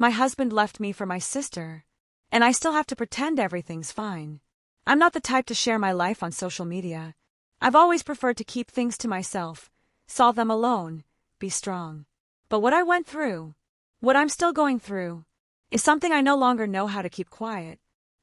My husband left me for my sister, and I still have to pretend everything's fine. I'm not the type to share my life on social media. I've always preferred to keep things to myself, solve them alone, be strong. But what I went through, what I'm still going through, is something I no longer know how to keep quiet.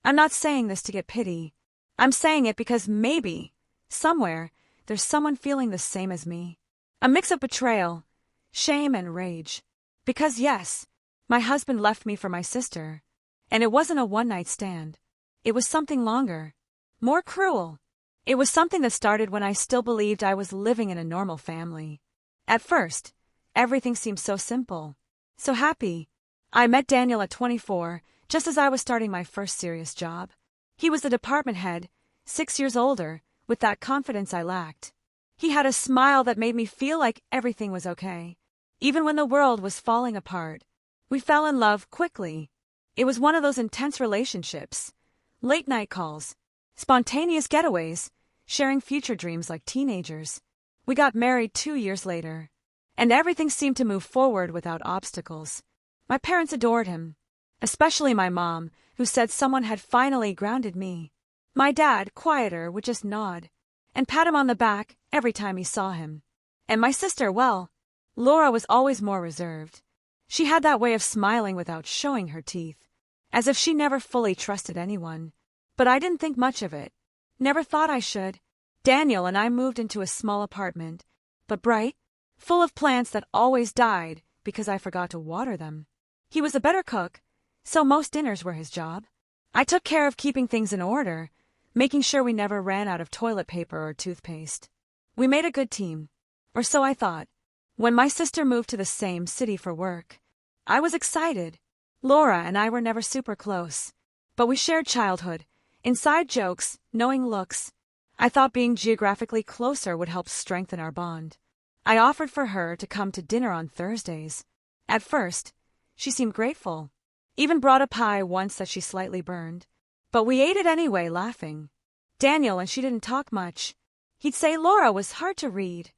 I'm not saying this to get pity. I'm saying it because maybe, somewhere, there's someone feeling the same as me. A mix of betrayal, shame, and rage. Because yes, my husband left me for my sister. And it wasn't a one-night stand. It was something longer, more cruel. It was something that started when I still believed I was living in a normal family. At first, everything seemed so simple, so happy. I met Daniel at 24, just as I was starting my first serious job. He was the department head, 6 years older, with that confidence I lacked. He had a smile that made me feel like everything was okay, even when the world was falling apart. We fell in love quickly. It was one of those intense relationships. Late-night calls, spontaneous getaways, sharing future dreams like teenagers. We got married 2 years later, and everything seemed to move forward without obstacles. My parents adored him, especially my mom, who said someone had finally grounded me. My dad, quieter, would just nod and pat him on the back every time he saw him. And my sister, well, Laura was always more reserved. She had that way of smiling without showing her teeth, as if she never fully trusted anyone. But I didn't think much of it. Never thought I should. Daniel and I moved into a small apartment, but bright, full of plants that always died because I forgot to water them. He was a better cook, so most dinners were his job. I took care of keeping things in order, making sure we never ran out of toilet paper or toothpaste. We made a good team, or so I thought. When my sister moved to the same city for work, I was excited. Laura and I were never super close, but we shared childhood, inside jokes, knowing looks. I thought being geographically closer would help strengthen our bond. I offered for her to come to dinner on Thursdays. At first, she seemed grateful, even brought a pie once that she slightly burned. But we ate it anyway, laughing. Daniel and she didn't talk much. He'd say Laura was hard to read,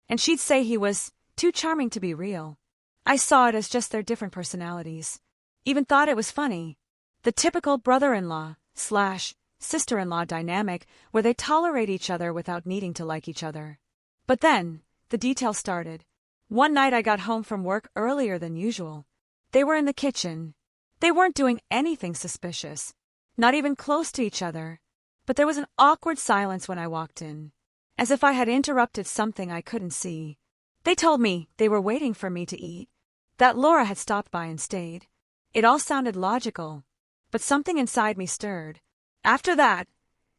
and she'd say he was too charming to be real. I saw it as just their different personalities. Even thought it was funny. The typical brother-in-law/sister-in-law dynamic where they tolerate each other without needing to like each other. But then, the details started. One night I got home from work earlier than usual. They were in the kitchen. They weren't doing anything suspicious, not even close to each other. But there was an awkward silence when I walked in, as if I had interrupted something I couldn't see. They told me they were waiting for me to eat, that Laura had stopped by and stayed. It all sounded logical, but something inside me stirred. After that,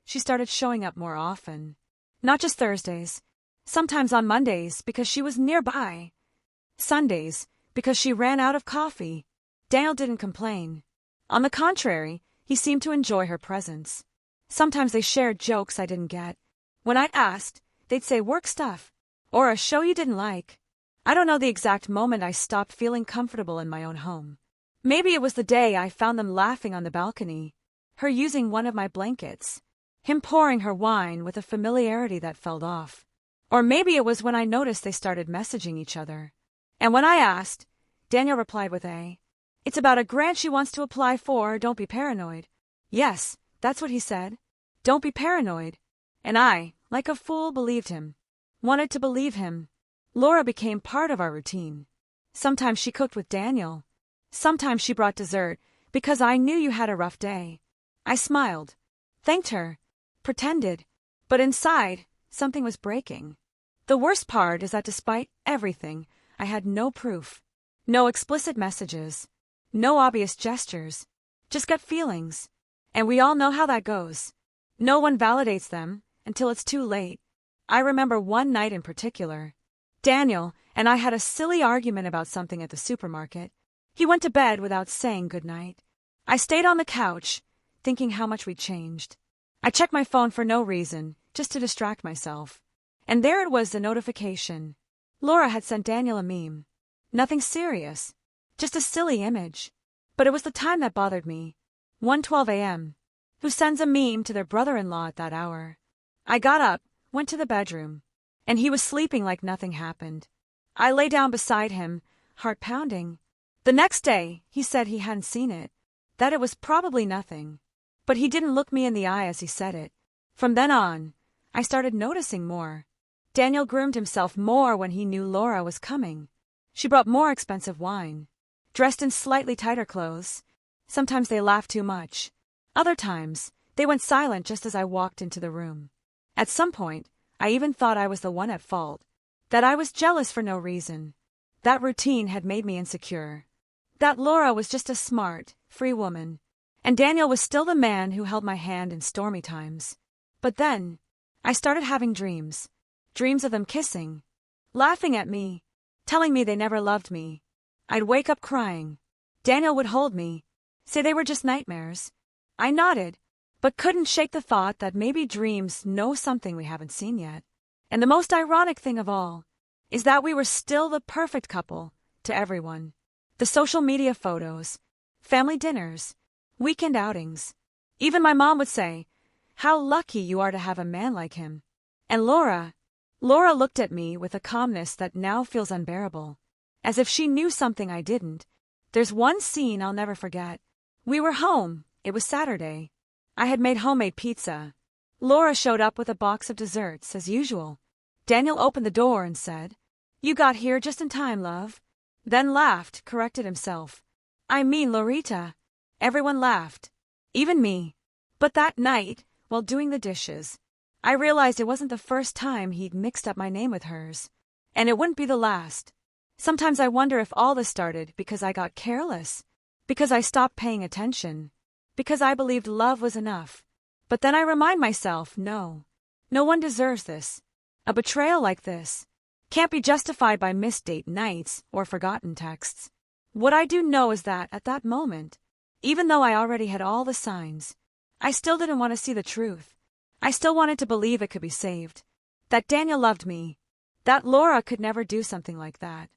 she started showing up more often. Not just Thursdays, sometimes on Mondays because she was nearby. Sundays, because she ran out of coffee. Daniel didn't complain. On the contrary, he seemed to enjoy her presence. Sometimes they shared jokes I didn't get. When I'd asked, they'd say work stuff, or a show you didn't like. I don't know the exact moment I stopped feeling comfortable in my own home. Maybe it was the day I found them laughing on the balcony, her using one of my blankets, him pouring her wine with a familiarity that felt off. Or maybe it was when I noticed they started messaging each other. And when I asked, Daniel replied with "It's about a grant she wants to apply for, don't be paranoid." Yes, that's what he said. Don't be paranoid. And I, like a fool, believed him. Wanted to believe him. Laura became part of our routine. Sometimes she cooked with Daniel. Sometimes she brought dessert, because I knew you had a rough day. I smiled, thanked her, pretended, but inside, something was breaking. The worst part is that despite everything, I had no proof. No explicit messages. No obvious gestures. Just gut feelings. And we all know how that goes. No one validates them until it's too late. I remember one night in particular. Daniel and I had a silly argument about something at the supermarket. He went to bed without saying goodnight. I stayed on the couch, thinking how much we'd changed. I checked my phone for no reason, just to distract myself. And there it was, the notification. Laura had sent Daniel a meme. Nothing serious, just a silly image. But it was the time that bothered me. 1:12 a.m. Who sends a meme to their brother-in-law at that hour? I got up, went to the bedroom, and he was sleeping like nothing happened. I lay down beside him, heart pounding. The next day, he said he hadn't seen it, that it was probably nothing. But he didn't look me in the eye as he said it. From then on, I started noticing more. Daniel groomed himself more when he knew Laura was coming. She brought more expensive wine. Dressed in slightly tighter clothes. Sometimes they laughed too much. Other times, they went silent just as I walked into the room. At some point, I even thought I was the one at fault. That I was jealous for no reason. That routine had made me insecure. That Laura was just a smart, free woman. And Daniel was still the man who held my hand in stormy times. But then, I started having dreams. Dreams of them kissing. Laughing at me. Telling me they never loved me. I'd wake up crying. Daniel would hold me. Say they were just nightmares. I nodded, but couldn't shake the thought that maybe dreams know something we haven't seen yet. And the most ironic thing of all is that we were still the perfect couple to everyone. The social media photos, family dinners, weekend outings. Even my mom would say, "How lucky you are to have a man like him." And Laura looked at me with a calmness that now feels unbearable, as if she knew something I didn't. There's one scene I'll never forget. We were home. It was Saturday. I had made homemade pizza. Laura showed up with a box of desserts, as usual. Daniel opened the door and said, "You got here just in time, love." Then laughed, corrected himself. "I mean Lorita." Everyone laughed. Even me. But that night, while doing the dishes, I realized it wasn't the first time he'd mixed up my name with hers. And it wouldn't be the last. Sometimes I wonder if all this started because I got careless. Because I stopped paying attention. Because I believed love was enough. But then I remind myself, no one deserves this. A betrayal like this can't be justified by missed date nights or forgotten texts. What I do know is that, at that moment, even though I already had all the signs, I still didn't want to see the truth. I still wanted to believe it could be saved. That Daniel loved me. That Laura could never do something like that.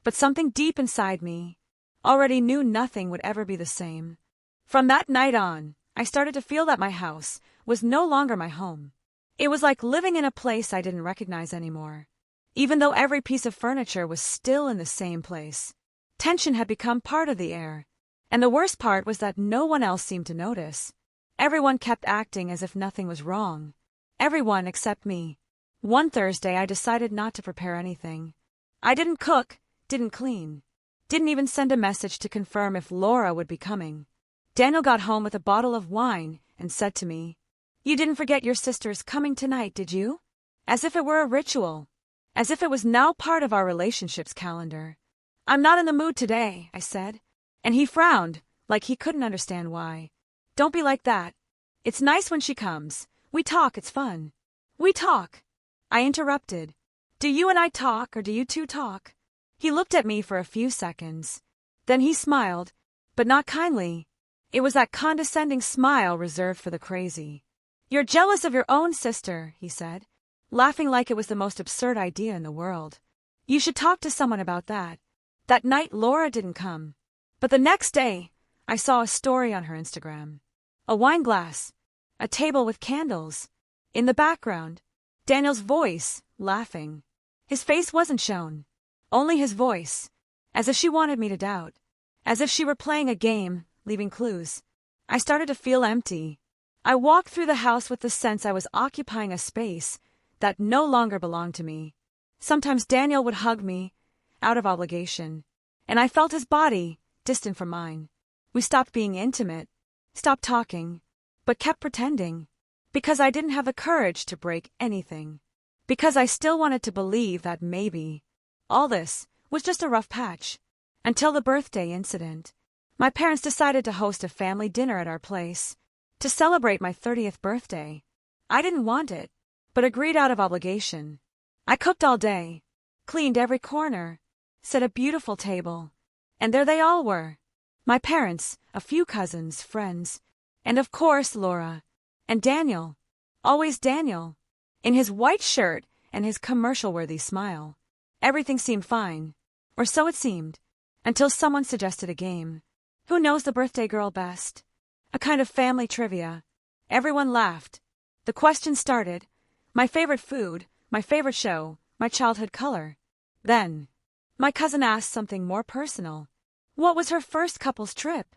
But something deep inside me already knew nothing would ever be the same. From that night on, I started to feel that my house was no longer my home. It was like living in a place I didn't recognize anymore. Even though every piece of furniture was still in the same place. Tension had become part of the air. And the worst part was that no one else seemed to notice. Everyone kept acting as if nothing was wrong. Everyone except me. One Thursday I decided not to prepare anything. I didn't cook, didn't clean. Didn't even send a message to confirm if Laura would be coming. Daniel got home with a bottle of wine and said to me, "You didn't forget your sister's coming tonight, did you?" As if it were a ritual. As if it was now part of our relationship's calendar. "I'm not in the mood today," I said. And he frowned, like he couldn't understand why. "Don't be like that. It's nice when she comes. We talk, it's fun." "We talk?" I interrupted. "Do you and I talk, or do you two talk?" He looked at me for a few seconds. Then he smiled, but not kindly. It was that condescending smile reserved for the crazy. "You're jealous of your own sister," he said, laughing like it was the most absurd idea in the world. "You should talk to someone about that." That night Laura didn't come. But the next day, I saw a story on her Instagram. A wine glass. A table with candles. In the background, Daniel's voice, laughing. His face wasn't shown. Only his voice. As if she wanted me to doubt. As if she were playing a game, leaving clues. I started to feel empty. I walked through the house with the sense I was occupying a space that no longer belonged to me. Sometimes Daniel would hug me, out of obligation. And I felt his body, distant from mine. We stopped being intimate, stopped talking, but kept pretending. Because I didn't have the courage to break anything. Because I still wanted to believe that maybe all this was just a rough patch. Until the birthday incident. My parents decided to host a family dinner at our place to celebrate my 30th birthday. I didn't want it, but agreed out of obligation. I cooked all day, cleaned every corner, set a beautiful table. And there they all were. My parents, a few cousins, friends, and of course Laura. And Daniel. Always Daniel. In his white shirt and his commercial-worthy smile. Everything seemed fine. Or so it seemed. Until someone suggested a game. Who knows the birthday girl best? A kind of family trivia. Everyone laughed. The question started. My favorite food, my favorite show, my childhood color. Then, my cousin asked something more personal. What was her first couple's trip?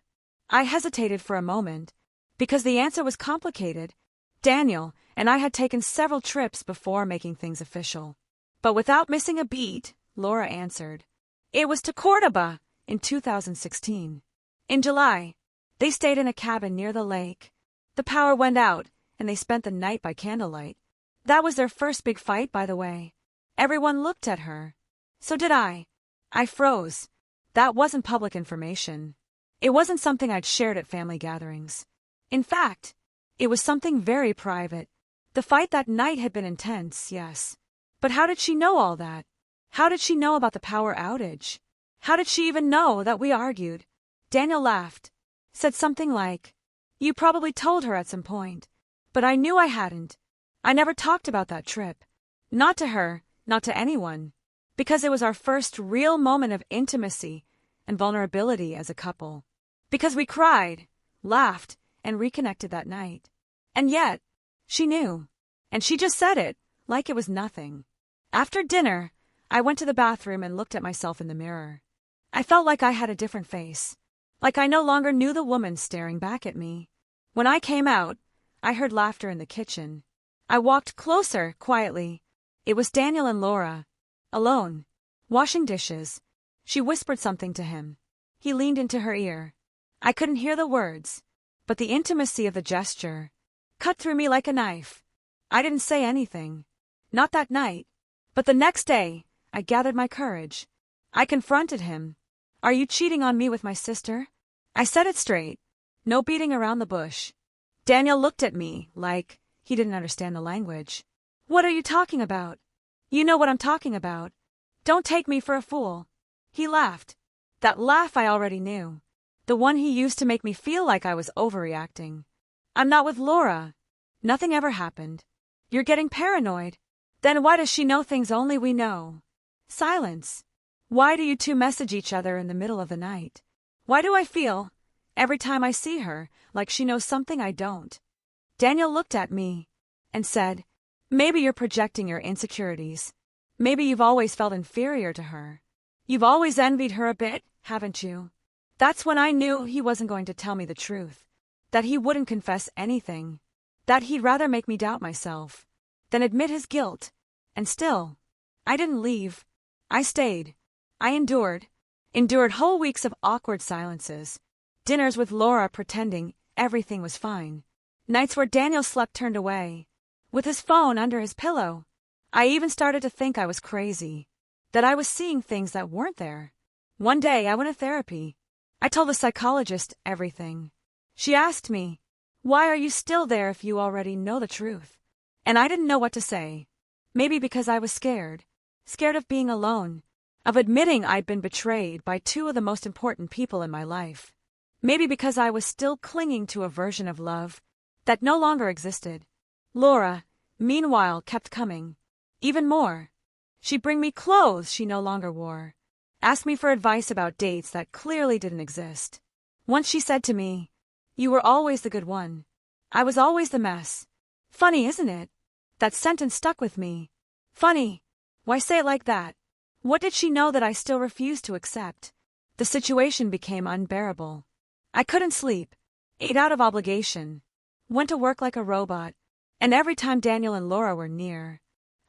I hesitated for a moment, because the answer was complicated. Daniel and I had taken several trips before making things official. But without missing a beat, Laura answered. It was to Cordoba in 2016. In July, they stayed in a cabin near the lake. The power went out, and they spent the night by candlelight. That was their first big fight, by the way. Everyone looked at her. So did I. I froze. That wasn't public information. It wasn't something I'd shared at family gatherings. In fact, it was something very private. The fight that night had been intense, yes. But how did she know all that? How did she know about the power outage? How did she even know that we argued? Daniel laughed, said something like, You probably told her at some point. But I knew I hadn't. I never talked about that trip. Not to her, not to anyone. Because it was our first real moment of intimacy and vulnerability as a couple. Because we cried, laughed, and reconnected that night. And yet, she knew. And she just said it, like it was nothing. After dinner, I went to the bathroom and looked at myself in the mirror. I felt like I had a different face. Like I no longer knew the woman staring back at me. When I came out, I heard laughter in the kitchen. I walked closer, quietly. It was Daniel and Laura. Alone. Washing dishes. She whispered something to him. He leaned into her ear. I couldn't hear the words, but the intimacy of the gesture cut through me like a knife. I didn't say anything. Not that night. But the next day, I gathered my courage. I confronted him. Are you cheating on me with my sister? I said it straight. No beating around the bush. Daniel looked at me like he didn't understand the language. What are you talking about? You know what I'm talking about. Don't take me for a fool. He laughed. That laugh I already knew. The one he used to make me feel like I was overreacting. I'm not with Laura. Nothing ever happened. You're getting paranoid. Then why does she know things only we know? Silence. Why do you two message each other in the middle of the night? Why do I feel, every time I see her, like she knows something I don't? Daniel looked at me and said, Maybe you're projecting your insecurities. Maybe you've always felt inferior to her. You've always envied her a bit, haven't you? That's when I knew he wasn't going to tell me the truth. That he wouldn't confess anything. That he'd rather make me doubt myself than admit his guilt. And still, I didn't leave. I stayed. I endured whole weeks of awkward silences. Dinners with Laura pretending everything was fine. Nights where Daniel slept turned away, with his phone under his pillow. I even started to think I was crazy. That I was seeing things that weren't there. One day I went to therapy. I told the psychologist everything. She asked me, Why are you still there if you already know the truth? And I didn't know what to say. Maybe because I was scared. Scared of being alone. Of admitting I'd been betrayed by two of the most important people in my life. Maybe because I was still clinging to a version of love that no longer existed. Laura, meanwhile, kept coming. Even more. She'd bring me clothes she no longer wore. Asked me for advice about dates that clearly didn't exist. Once she said to me, You were always the good one. I was always the mess. Funny, isn't it? That sentence stuck with me. Funny. Why say it like that? What did she know that I still refused to accept? The situation became unbearable. I couldn't sleep. Ate out of obligation. Went to work like a robot. And every time Daniel and Laura were near,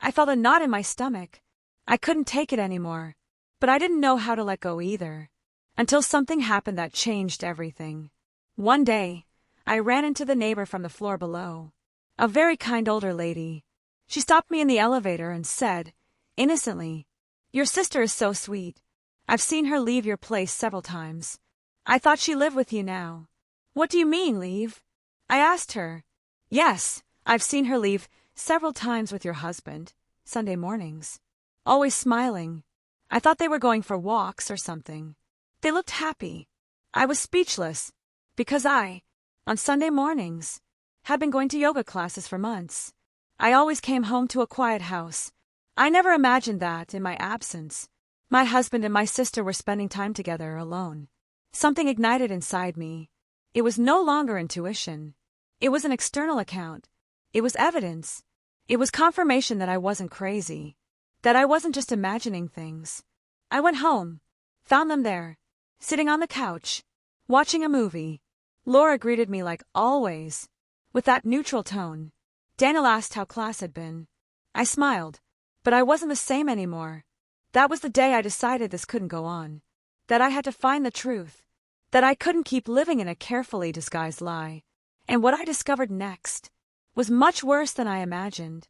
I felt a knot in my stomach. I couldn't take it anymore. But I didn't know how to let go either. Until something happened that changed everything. One day, I ran into the neighbor from the floor below. A very kind older lady. She stopped me in the elevator and said, innocently, Your sister is so sweet. I've seen her leave your place several times. I thought she lived with you now. What do you mean, leave? I asked her. Yes, I've seen her leave several times with your husband, Sunday mornings. Always smiling. I thought they were going for walks or something. They looked happy. I was speechless, because I, on Sunday mornings, had been going to yoga classes for months. I always came home to a quiet house. I never imagined that, in my absence, my husband and my sister were spending time together alone. Something ignited inside me. It was no longer intuition. It was an external account. It was evidence. It was confirmation that I wasn't crazy. That I wasn't just imagining things. I went home. Found them there. sitting on the couch, watching a movie. Laura greeted me like always, with that neutral tone. Daniel asked how class had been. I smiled, but I wasn't the same anymore. That was the day I decided this couldn't go on. That I had to find the truth. That I couldn't keep living in a carefully disguised lie. And what I discovered next was much worse than I imagined.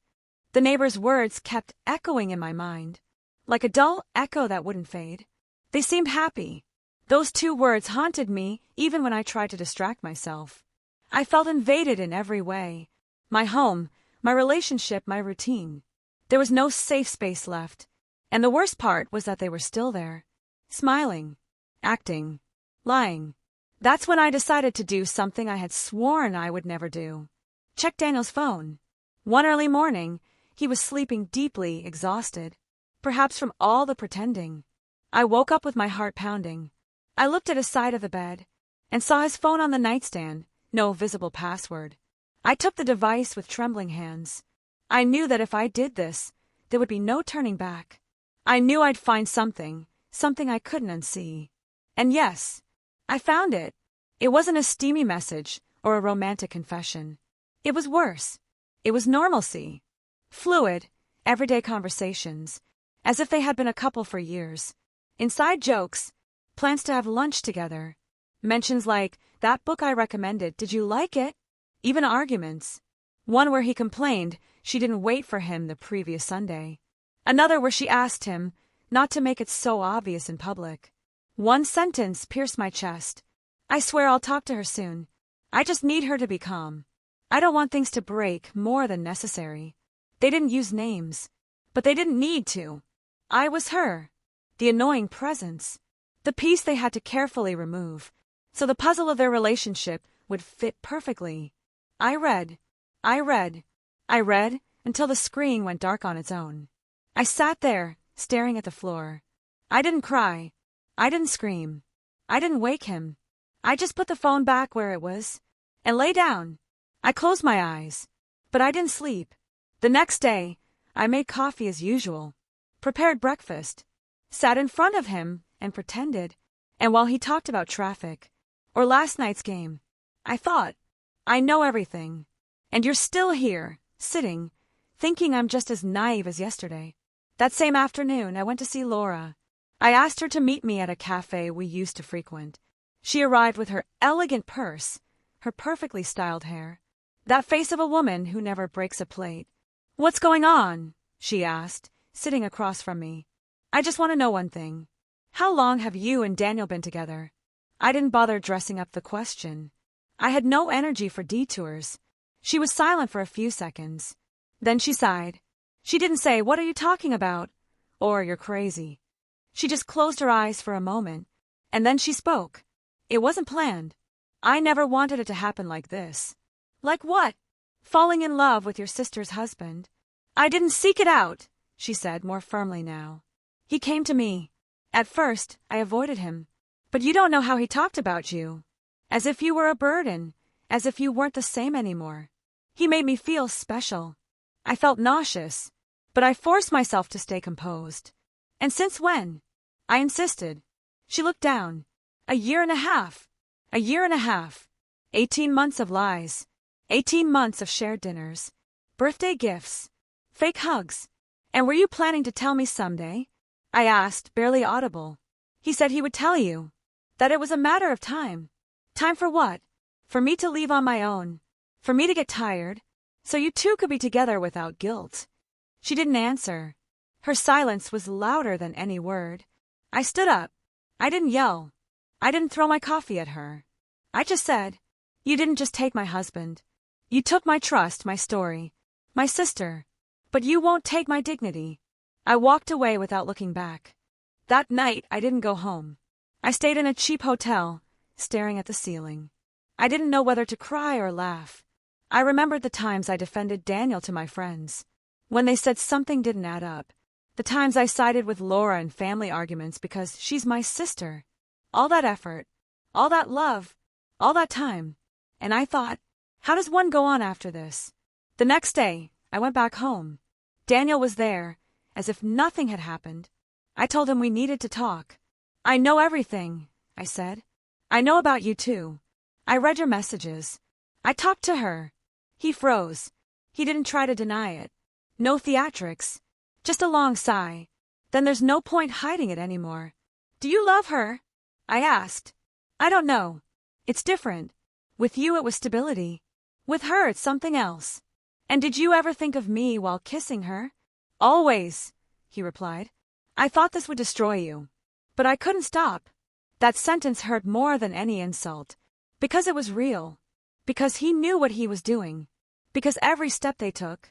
The neighbor's words kept echoing in my mind, like a dull echo that wouldn't fade. They seemed happy. Those two words haunted me even when I tried to distract myself. I felt invaded in every way. My home, my relationship, my routine. There was no safe space left. And the worst part was that they were still there. Smiling, acting, lying. That's when I decided to do something I had sworn I would never do. Check Daniel's phone. One early morning, he was sleeping deeply, exhausted. Perhaps from all the pretending. I woke up with my heart pounding. I looked at his side of the bed and saw his phone on the nightstand, no visible password. I took the device with trembling hands. I knew that if I did this, there would be no turning back. I knew I'd find something I couldn't unsee. And yes, I found it. It wasn't a steamy message or a romantic confession. It was worse. It was normalcy. Fluid, everyday conversations, as if they had been a couple for years. Inside jokes, plans to have lunch together. Mentions like, that book I recommended, did you like it? Even arguments. One where he complained she didn't wait for him the previous Sunday. Another where she asked him not to make it so obvious in public. One sentence pierced my chest. I swear I'll talk to her soon. I just need her to be calm. I don't want things to break more than necessary. They didn't use names, but they didn't need to. I was her. The annoying presence. The piece they had to carefully remove, so the puzzle of their relationship would fit perfectly. I read until the screen went dark on its own. I sat there, staring at the floor. I didn't cry. I didn't scream. I didn't wake him. I just put the phone back where it was and lay down. I closed my eyes, but I didn't sleep. The next day, I made coffee as usual, prepared breakfast, sat in front of him and pretended. And while he talked about traffic or last night's game, I thought, I know everything. And you're still here, sitting, thinking I'm just as naive as yesterday. That same afternoon, I went to see Laura. I asked her to meet me at a cafe we used to frequent. She arrived with her elegant purse, her perfectly styled hair, that face of a woman who never breaks a plate. What's going on? She asked, sitting across from me. I just want to know one thing. How long have you and Daniel been together? I didn't bother dressing up the question. I had no energy for detours. She was silent for a few seconds. Then she sighed. She didn't say, "What are you talking about?" or "You're crazy." She just closed her eyes for a moment, and then she spoke. It wasn't planned. I never wanted it to happen like this. Like what? Falling in love with your sister's husband. I didn't seek it out, she said more firmly now. He came to me. At first, I avoided him. But you don't know how he talked about you. As if you were a burden, as if you weren't the same anymore. He made me feel special. I felt nauseous, but I forced myself to stay composed. And since when? I insisted. She looked down. A year and a half. 18 months of lies. 18 months of shared dinners. Birthday gifts. Fake hugs. And were you planning to tell me someday? I asked, barely audible. He said he would tell you. That it was a matter of time. Time for what? For me to leave on my own. For me to get tired. So you two could be together without guilt. She didn't answer. Her silence was louder than any word. I stood up. I didn't yell. I didn't throw my coffee at her. I just said, "You didn't just take my husband. You took my trust, my story, my sister. But you won't take my dignity." I walked away without looking back. That night, I didn't go home. I stayed in a cheap hotel, staring at the ceiling. I didn't know whether to cry or laugh. I remembered the times I defended Daniel to my friends, when they said something didn't add up. The times I sided with Laura in family arguments because she's my sister. All that effort, all that love, all that time. And I thought, how does one go on after this? The next day, I went back home. Daniel was there, as if nothing had happened. I told him we needed to talk. I know everything, I said. I know about you too. I read your messages. I talked to her. He froze. He didn't try to deny it. No theatrics. Just a long sigh. Then there's no point hiding it anymore. Do you love her? I asked. I don't know. It's different. With you it was stability. With her it's something else. And did you ever think of me while kissing her? Always, he replied. I thought this would destroy you. But I couldn't stop. That sentence hurt more than any insult. Because it was real. Because he knew what he was doing. Because every step they took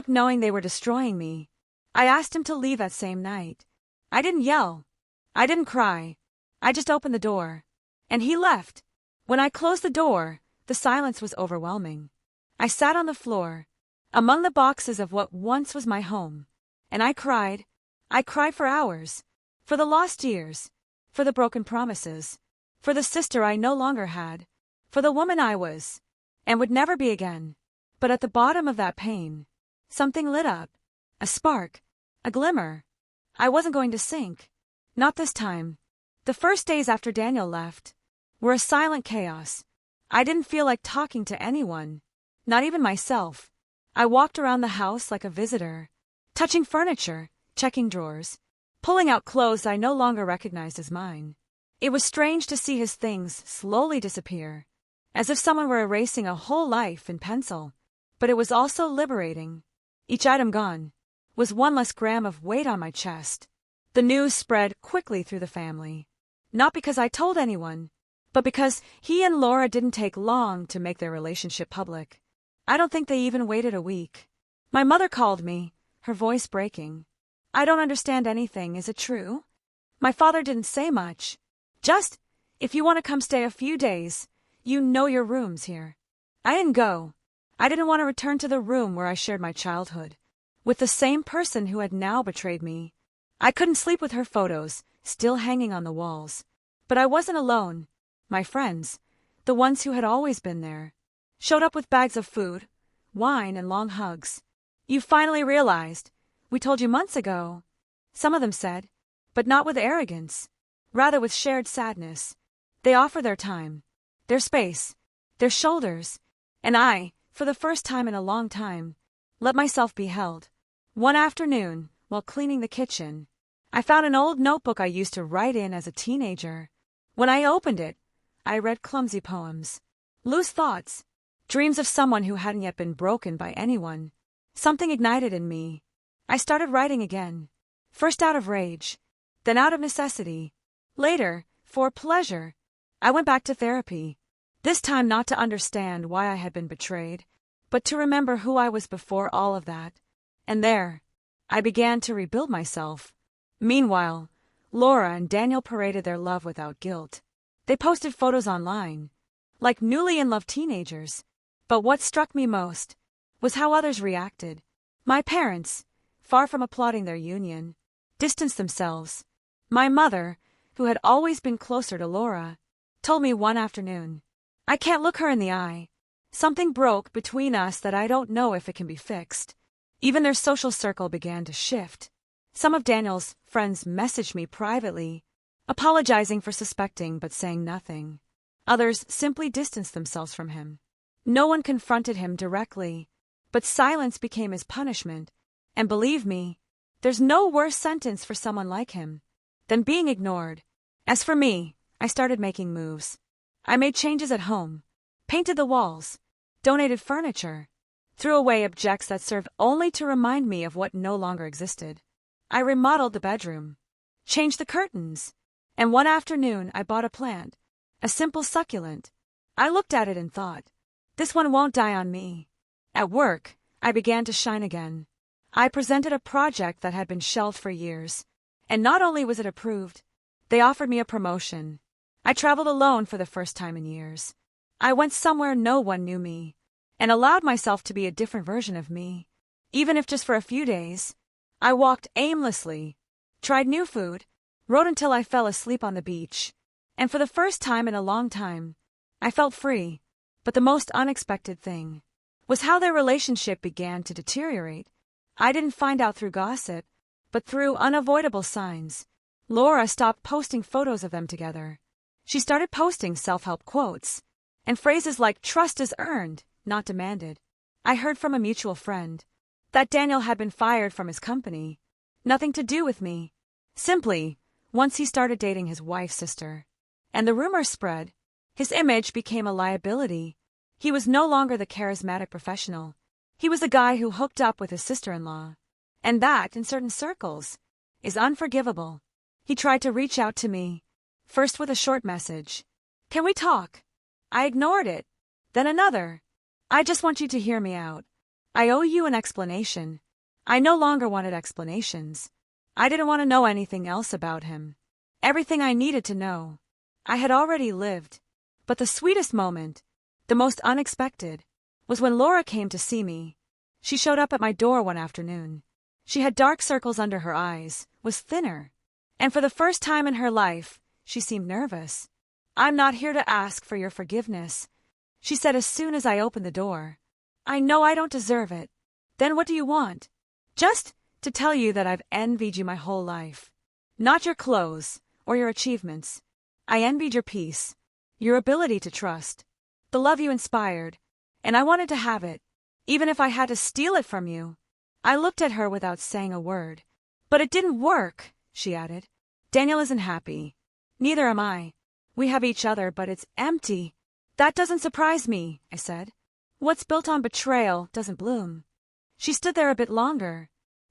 knowing they were destroying me. I asked him to leave that same night. I didn't yell. I didn't cry. I just opened the door. And he left. When I closed the door, the silence was overwhelming. I sat on the floor, among the boxes of what once was my home. And I cried. I cried for hours. For the lost years. For the broken promises. For the sister I no longer had. For the woman I was. And would never be again. But at the bottom of that pain, something lit up. A spark. A glimmer. I wasn't going to sink. Not this time. The first days after Daniel left were a silent chaos. I didn't feel like talking to anyone. Not even myself. I walked around the house like a visitor. Touching furniture. Checking drawers. Pulling out clothes I no longer recognized as mine. It was strange to see his things slowly disappear. As if someone were erasing a whole life in pencil. But it was also liberating. Each item gone was one less gram of weight on my chest. The news spread quickly through the family. Not because I told anyone, but because he and Laura didn't take long to make their relationship public. I don't think they even waited a week. My mother called me, her voice breaking. I don't understand anything, is it true? My father didn't say much. Just, if you want to come stay a few days, you know your room's here. I didn't go. I didn't want to return to the room where I shared my childhood. With the same person who had now betrayed me. I couldn't sleep with her photos, still hanging on the walls. But I wasn't alone. My friends, the ones who had always been there, showed up with bags of food, wine, and long hugs. You finally realized. We told you months ago. Some of them said, but not with arrogance. Rather with shared sadness. They offer their time, their space, their shoulders. And I, for the first time in a long time, let myself be held. One afternoon, while cleaning the kitchen, I found an old notebook I used to write in as a teenager. When I opened it, I read clumsy poems, loose thoughts, dreams of someone who hadn't yet been broken by anyone. Something ignited in me. I started writing again. First out of rage, then out of necessity. Later, for pleasure, I went back to therapy. This time not to understand why I had been betrayed, but to remember who I was before all of that. And there, I began to rebuild myself. Meanwhile, Laura and Daniel paraded their love without guilt. They posted photos online, like newly in love teenagers. But what struck me most was how others reacted. My parents, far from applauding their union, distanced themselves. My mother, who had always been closer to Laura, told me one afternoon, I can't look her in the eye. Something broke between us that I don't know if it can be fixed. Even their social circle began to shift. Some of Daniel's friends messaged me privately, apologizing for suspecting but saying nothing. Others simply distanced themselves from him. No one confronted him directly, but silence became his punishment. And believe me, there's no worse sentence for someone like him than being ignored. As for me, I started making moves. I made changes at home, painted the walls, donated furniture, threw away objects that served only to remind me of what no longer existed. I remodeled the bedroom, changed the curtains, and one afternoon I bought a plant, a simple succulent. I looked at it and thought, this one won't die on me. At work, I began to shine again. I presented a project that had been shelved for years, and not only was it approved, they offered me a promotion. I traveled alone for the first time in years. I went somewhere no one knew me, and allowed myself to be a different version of me, even if just for a few days. I walked aimlessly, tried new food, rode until I fell asleep on the beach, and for the first time in a long time, I felt free. But the most unexpected thing was how their relationship began to deteriorate. I didn't find out through gossip, but through unavoidable signs. Laura stopped posting photos of them together. She started posting self-help quotes and phrases like trust is earned, not demanded. I heard from a mutual friend that Daniel had been fired from his company. Nothing to do with me. Simply, once he started dating his wife's sister. And the rumors spread. His image became a liability. He was no longer the charismatic professional. He was the guy who hooked up with his sister-in-law. And that, in certain circles, is unforgivable. He tried to reach out to me, first with a short message. Can we talk? I ignored it. Then another. I just want you to hear me out. I owe you an explanation. I no longer wanted explanations. I didn't want to know anything else about him. Everything I needed to know, I had already lived. But the sweetest moment, the most unexpected, was when Laura came to see me. She showed up at my door one afternoon. She had dark circles under her eyes, was thinner, and for the first time in her life, she seemed nervous. I'm not here to ask for your forgiveness, she said as soon as I opened the door. I know I don't deserve it. Then what do you want? Just to tell you that I've envied you my whole life. Not your clothes or your achievements. I envied your peace, your ability to trust, the love you inspired, and I wanted to have it, even if I had to steal it from you. I looked at her without saying a word. But it didn't work, she added. Daniel isn't happy. Neither am I. We have each other, but it's empty. That doesn't surprise me, I said. What's built on betrayal doesn't bloom. She stood there a bit longer,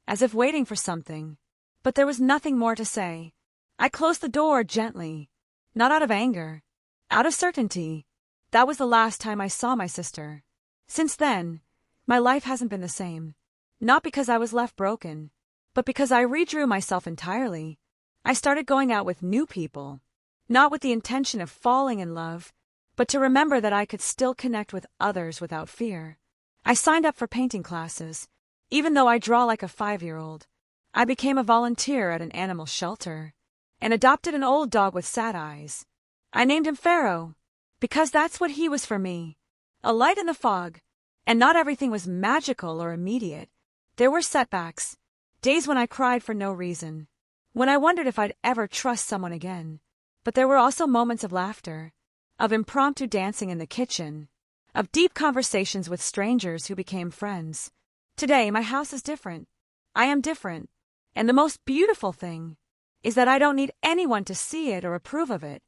as if waiting for something. But there was nothing more to say. I closed the door gently, not out of anger, out of certainty. That was the last time I saw my sister. Since then, my life hasn't been the same. Not because I was left broken, but because I redrew myself entirely. I started going out with new people, not with the intention of falling in love, but to remember that I could still connect with others without fear. I signed up for painting classes, even though I draw like a 5-year-old. I became a volunteer at an animal shelter, and adopted an old dog with sad eyes. I named him Pharaoh, because that's what he was for me, a light in the fog. And not everything was magical or immediate. There were setbacks, days when I cried for no reason, when I wondered if I'd ever trust someone again. But there were also moments of laughter, of impromptu dancing in the kitchen, of deep conversations with strangers who became friends. Today, my house is different. I am different. And the most beautiful thing is that I don't need anyone to see it or approve of it.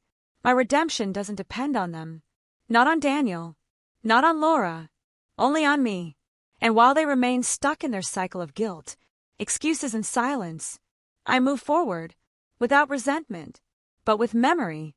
My redemption doesn't depend on them. Not on Daniel. Not on Laura. Only on me. And while they remain stuck in their cycle of guilt, excuses and silence, I move forward, without resentment, but with memory.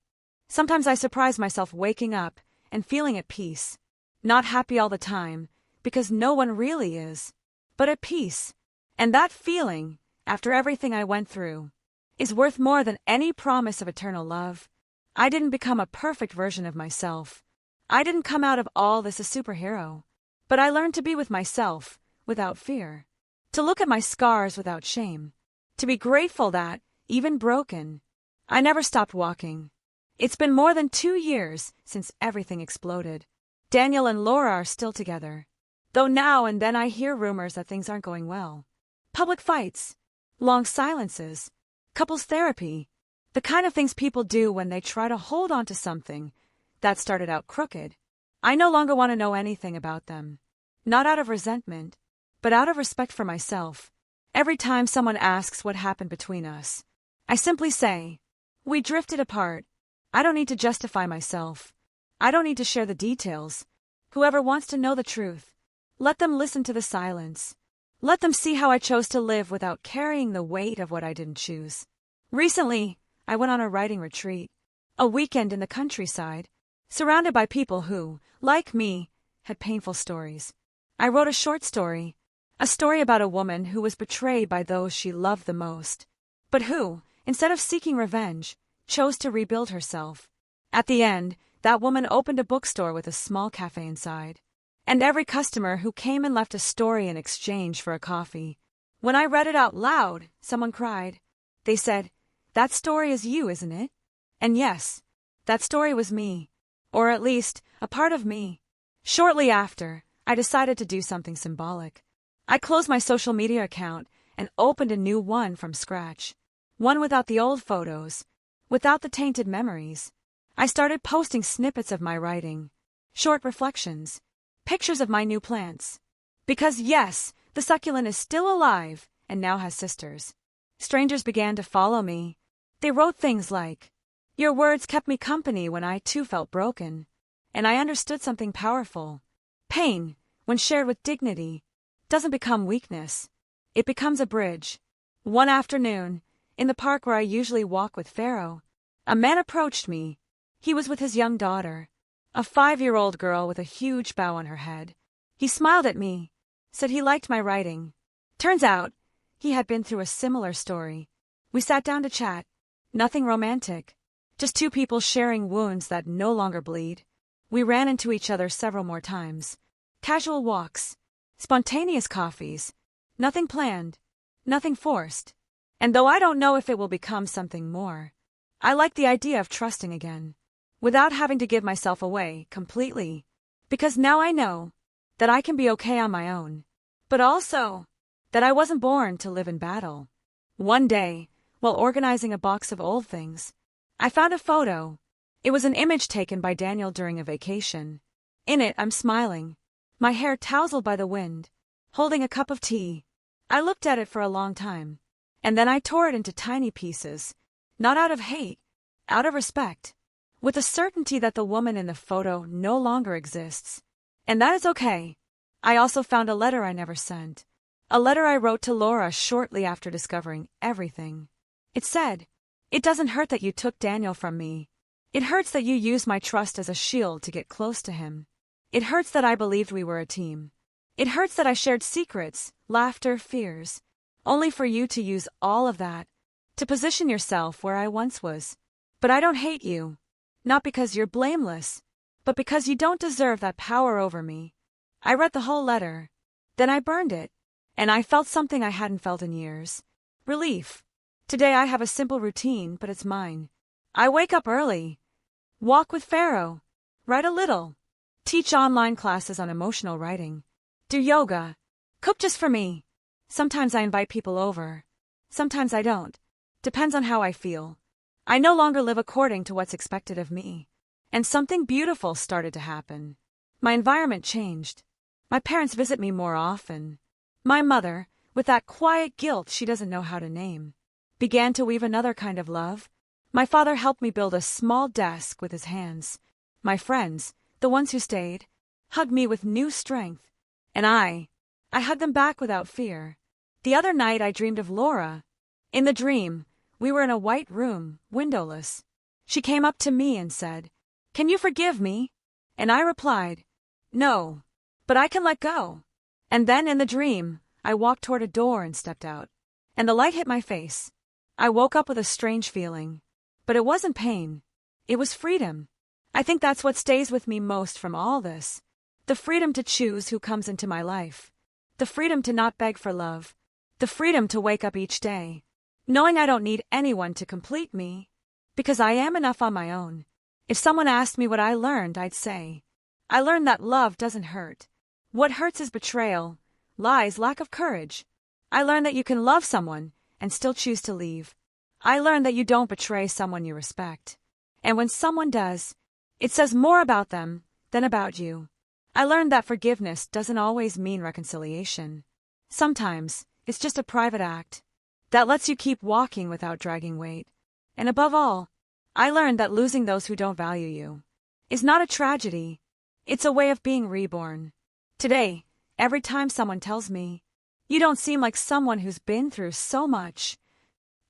Sometimes I surprise myself waking up and feeling at peace. Not happy all the time, because no one really is, but at peace. And that feeling, after everything I went through, is worth more than any promise of eternal love. I didn't become a perfect version of myself. I didn't come out of all this a superhero. But I learned to be with myself, without fear. To look at my scars without shame. To be grateful that, even broken, I never stopped walking. It's been more than 2 years since everything exploded. Daniel and Laura are still together, though now and then I hear rumors that things aren't going well. Public fights, long silences, couples therapy, the kind of things people do when they try to hold on to something that started out crooked. I no longer want to know anything about them. Not out of resentment, but out of respect for myself. Every time someone asks what happened between us, I simply say, we drifted apart. I don't need to justify myself. I don't need to share the details. Whoever wants to know the truth, let them listen to the silence. Let them see how I chose to live without carrying the weight of what I didn't choose. Recently, I went on a writing retreat, a weekend in the countryside, surrounded by people who, like me, had painful stories. I wrote a short story, a story about a woman who was betrayed by those she loved the most, but who, instead of seeking revenge, chose to rebuild herself. At the end, that woman opened a bookstore with a small cafe inside, and every customer who came and left a story in exchange for a coffee. When I read it out loud, someone cried. They said, "That story is you, isn't it?" And yes, that story was me. Or at least, a part of me. Shortly after, I decided to do something symbolic. I closed my social media account and opened a new one from scratch. One without the old photos, without the tainted memories. I started posting snippets of my writing, short reflections, pictures of my new plants. Because yes, the succulent is still alive and now has sisters. Strangers began to follow me. They wrote things like, "Your words kept me company when I too felt broken." And I understood something powerful. Pain, when shared with dignity, doesn't become weakness. It becomes a bridge. One afternoon, in the park where I usually walk with Pharaoh, a man approached me. He was with his young daughter, a 5-year-old girl with a huge bow on her head. He smiled at me, said he liked my writing. Turns out, he had been through a similar story. We sat down to chat. Nothing romantic. Just two people sharing wounds that no longer bleed. We ran into each other several more times. Casual walks. Spontaneous coffees. Nothing planned. Nothing forced. And though I don't know if it will become something more, I like the idea of trusting again, without having to give myself away completely. Because now I know that I can be okay on my own, but also that I wasn't born to live in battle. One day, while organizing a box of old things, I found a photo. It was an image taken by Daniel during a vacation. In it, I'm smiling, my hair tousled by the wind, holding a cup of tea. I looked at it for a long time, and then I tore it into tiny pieces, not out of hate, out of respect, with the certainty that the woman in the photo no longer exists. And that is okay. I also found a letter I never sent. A letter I wrote to Laura shortly after discovering everything. It said, "It doesn't hurt that you took Daniel from me. It hurts that you used my trust as a shield to get close to him. It hurts that I believed we were a team. It hurts that I shared secrets, laughter, fears, only for you to use all of that to position yourself where I once was. But I don't hate you. Not because you're blameless, but because you don't deserve that power over me." I read the whole letter. Then I burned it. And I felt something I hadn't felt in years. Relief. Today I have a simple routine, but it's mine. I wake up early, walk with Pharaoh, write a little, teach online classes on emotional writing, do yoga, cook just for me. Sometimes I invite people over. Sometimes I don't. Depends on how I feel. I no longer live according to what's expected of me. And something beautiful started to happen. My environment changed. My parents visit me more often. My mother, with that quiet guilt she doesn't know how to name, began to weave another kind of love. My father helped me build a small desk with his hands. My friends, the ones who stayed, hugged me with new strength. And I hugged them back without fear. The other night I dreamed of Laura. In the dream, we were in a white room, windowless. She came up to me and said, "Can you forgive me?" And I replied, "No, but I can let go." And then in the dream, I walked toward a door and stepped out. And the light hit my face. I woke up with a strange feeling. But it wasn't pain. It was freedom. I think that's what stays with me most from all this. The freedom to choose who comes into my life. The freedom to not beg for love. The freedom to wake up each day, knowing I don't need anyone to complete me, because I am enough on my own. If someone asked me what I learned, I'd say, I learned that love doesn't hurt. What hurts is betrayal, lies, lack of courage. I learned that you can love someone and still choose to leave. I learned that you don't betray someone you respect. And when someone does, it says more about them than about you. I learned that forgiveness doesn't always mean reconciliation. Sometimes, it's just a private act that lets you keep walking without dragging weight. And above all, I learned that losing those who don't value you is not a tragedy. It's a way of being reborn. Today, every time someone tells me, "You don't seem like someone who's been through so much,"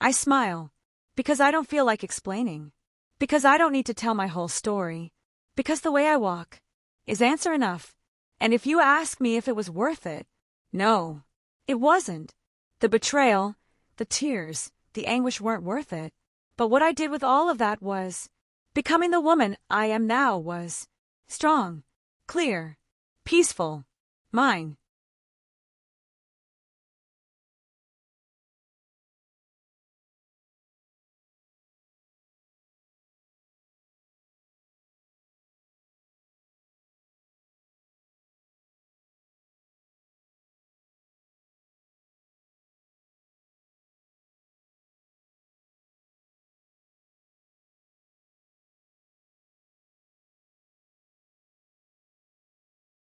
I smile, because I don't feel like explaining, because I don't need to tell my whole story, because the way I walk is answer enough. And if you ask me if it was worth it, no, it wasn't. The betrayal, the tears, the anguish weren't worth it. But what I did with all of that was, becoming the woman I am now was strong, clear, peaceful, mine.